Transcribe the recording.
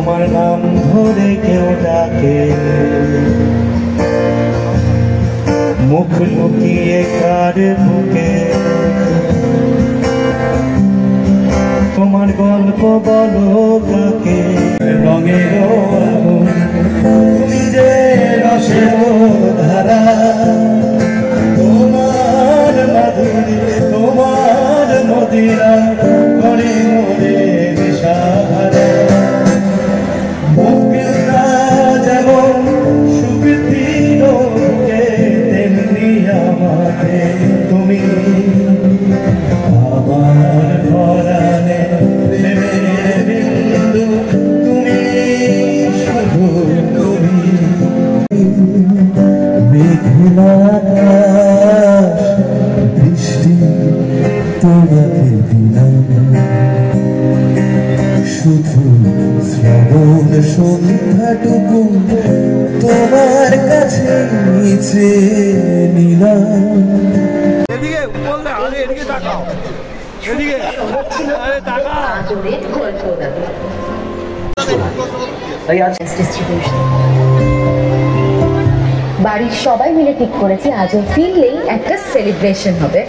তোমার নাম ধরে কেউ ডাকে, মুখ লুকিয়ে কার বুকে, তোমার গল্প বলো কাকে। রঙের আগুন তুমি যে রসের ধারা, তোমার মাধুরী তোমার মদিরা করে মরে দিশাহারা। মুক্তিটা যেমন সুখ দিল বুকে, তেমনি আমাকে তুমি আমার পরাণে প্রেমের বিন্দু, তুমি শুধু তুমি। মেঘলা আকাশ বৃষ্টি তোমাকে দিলাম, শুধু শ্রাবণ সন্ধ্যাটুকু তোমার কাছে নিচে নিলাম। বাড়ির সবাই মিলে ঠিক করেছি আজও ফিরলেই একটা সেলিব্রেশন হবে।